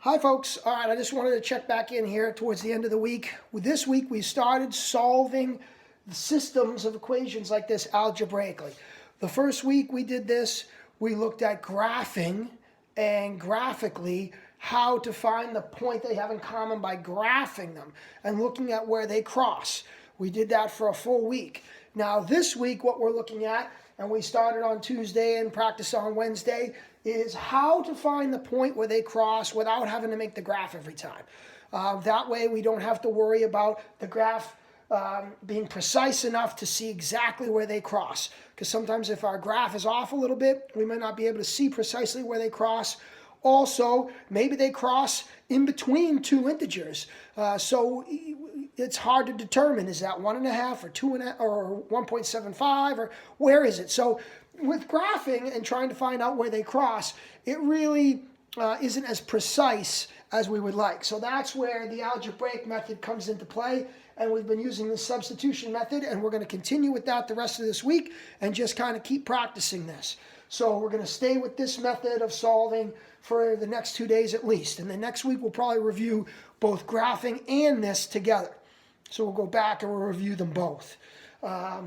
Hi folks, all right, I just wanted to check back in here towards the end of the week. This week we started solving the systems of equations like this algebraically. The first week we did this, we looked at graphing and graphically how to find the point they have in common by graphing them and looking at where they cross. We did that for a full week. Now this week what we're looking at, and we started on Tuesday and practiced on Wednesday, is how to find the point where they cross without having to make the graph every time. That way we don't have to worry about the graph being precise enough to see exactly where they cross. Because sometimes if our graph is off a little bit, we might not be able to see precisely where they cross. Also, maybe they cross in between two integers. So it's hard to determine, is that 1.5 or 2.5 or 1.75 or where is it? So with graphing and trying to find out where they cross, it really isn't as precise as we would like. So that's where the algebraic method comes into play. And we've been using the substitution method, and we're going to continue with that the rest of this week and just kind of keep practicing this. So we're going to stay with this method of solving for the next 2 days at least. And then next week we'll probably review both graphing and this together. So we'll go back and we'll review them both.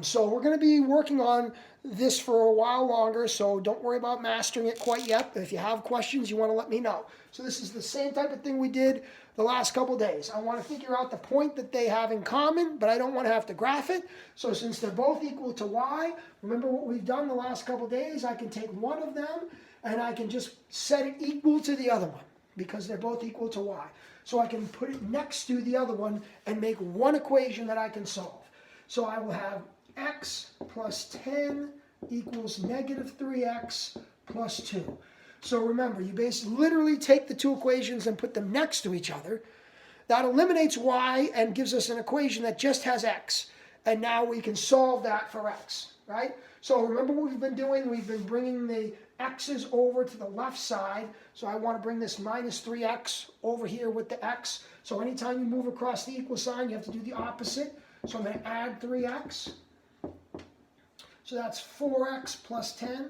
So we're going to be working on this for a while longer, so don't worry about mastering it quite yet. But if you have questions, you want to let me know. So this is the same type of thing we did the last couple days. I want to figure out the point that they have in common, but I don't want to have to graph it. So since they're both equal to y, remember what we've done the last couple days? I can take one of them and I can just set it equal to the other one because they're both equal to y. So I can put it next to the other one and make one equation that I can solve. So I will have x plus 10 equals negative 3x plus 2. So remember, you basically literally take the two equations and put them next to each other. That eliminates y and gives us an equation that just has x. And now we can solve that for x, right? So remember what we've been doing? We've been bringing the x's over to the left side. So I want to bring this minus 3x over here with the x. So anytime you move across the equal sign, you have to do the opposite. So I'm going to add 3x. So that's 4x plus 10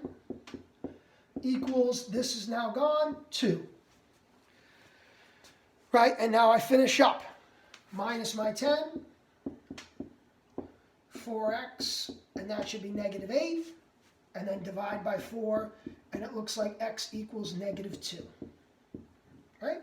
equals, this is now gone, 2. Right, and now I finish up. Minus my 10, 4x, and that should be negative 8. And then divide by 4, and it looks like x equals negative 2. Right?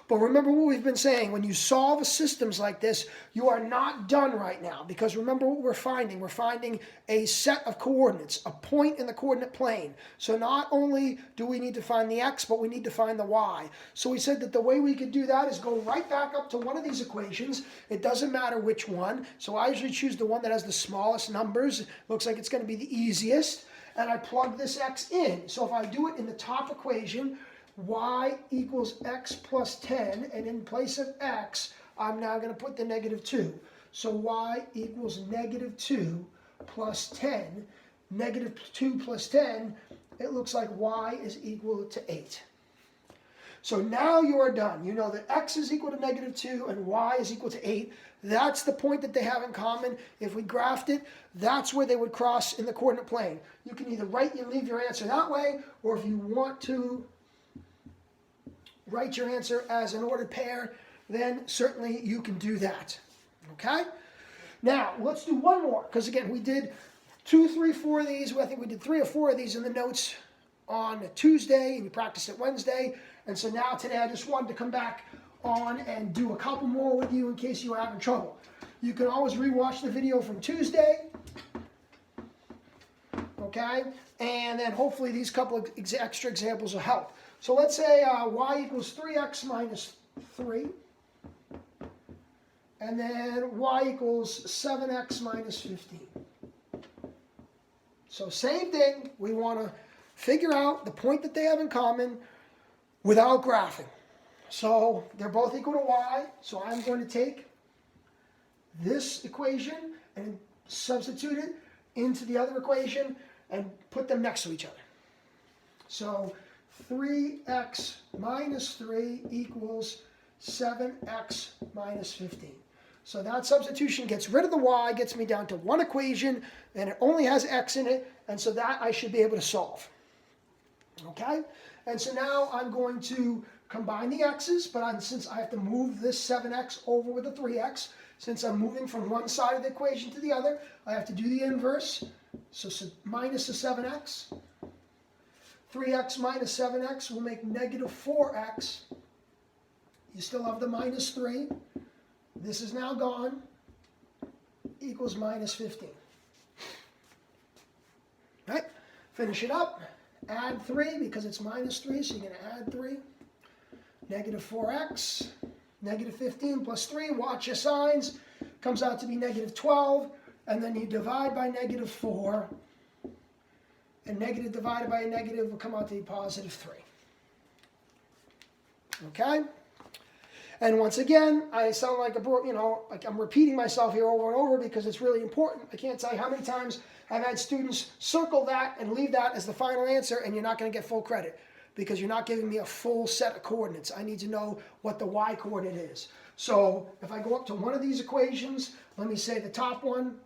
But remember what we've been saying, when you solve systems like this, you are not done right now. Because remember what we're finding. We're finding a set of coordinates, a point in the coordinate plane. So not only do we need to find the x, but we need to find the y. So we said that the way we could do that is go right back up to one of these equations. It doesn't matter which one. So I usually choose the one that has the smallest numbers. Looks like it's going to be the easiest. And I plug this x in. So if I do it in the top equation, y equals x plus 10, and in place of x, I'm now going to put the negative 2. So y equals negative 2 plus 10. Negative 2 plus 10, it looks like y is equal to 8. So now you are done. You know that x is equal to negative 2 and y is equal to 8. That's the point that they have in common. If we graphed it, that's where they would cross in the coordinate plane. You can either write and leave your answer that way, or if you want to write your answer as an ordered pair, then certainly you can do that. Okay? Now, let's do one more, because again, we did 2, 3, 4 of these. I think we did 3 or 4 of these in the notes on Tuesday, and you practiced it Wednesday. And so now today I just wanted to come back on and do a couple more with you in case you were having trouble. You can always rewatch the video from Tuesday. Okay? And then hopefully these couple of extra examples will help. So let's say y equals 3x minus 3. And then y equals 7x minus 15. So same thing. We want to figure out the point that they have in common without graphing. So they're both equal to y. So I'm going to take this equation and substitute it into the other equation and put them next to each other. So 3x minus 3 equals 7x minus 15. So that substitution gets rid of the y, gets me down to one equation, and it only has x in it, and so that I should be able to solve. Okay? And so now I'm going to combine the x's, but since I have to move this 7x over with the 3x, since I'm moving from one side of the equation to the other, I have to do the inverse. So minus the 7x. 3x minus 7x will make negative 4x. You still have the minus 3. This is now gone. Equals minus 15. Right? Finish it up. Add 3 because it's minus 3, so you're going to add 3. Negative 4x. Negative 15 plus 3. Watch your signs. Comes out to be negative 12. And then you divide by negative 4. And negative divided by a negative will come out to be positive 3. Okay? And once again, I sound like like I'm repeating myself here over and over because it's really important. I can't tell you how many times I've had students circle that and leave that as the final answer, and you're not going to get full credit because you're not giving me a full set of coordinates. I need to know what the y coordinate is. So if I go up to one of these equations, let me say the top one,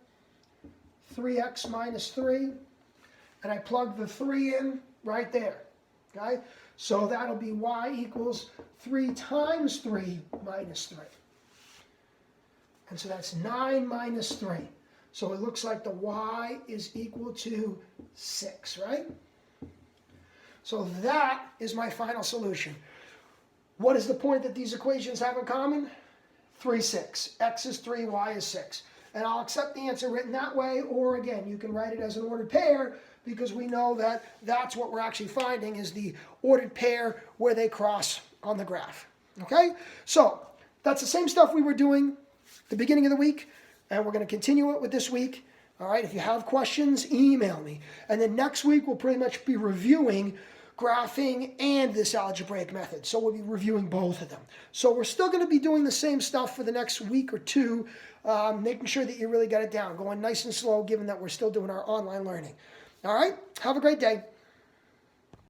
3x minus 3, and I plug the 3 in right there. Okay? So that'll be y equals 3 times 3 minus 3. And so that's 9 minus 3. So it looks like the y is equal to 6, right? So that is my final solution. What is the point that these equations have in common? 3, 6. X is 3, y is 6. And I'll accept the answer written that way, or again, you can write it as an ordered pair, because we know that that's what we're actually finding is the ordered pair where they cross on the graph. Okay? So that's the same stuff we were doing at the beginning of the week, and we're going to continue it with this week. All right? If you have questions, email me. And then next week, we'll pretty much be reviewing graphing and this algebraic method. So we'll be reviewing both of them. So we're still going to be doing the same stuff for the next week or two, making sure that you really got it down, going nice and slow, given that we're still doing our online learning. All right? Have a great day.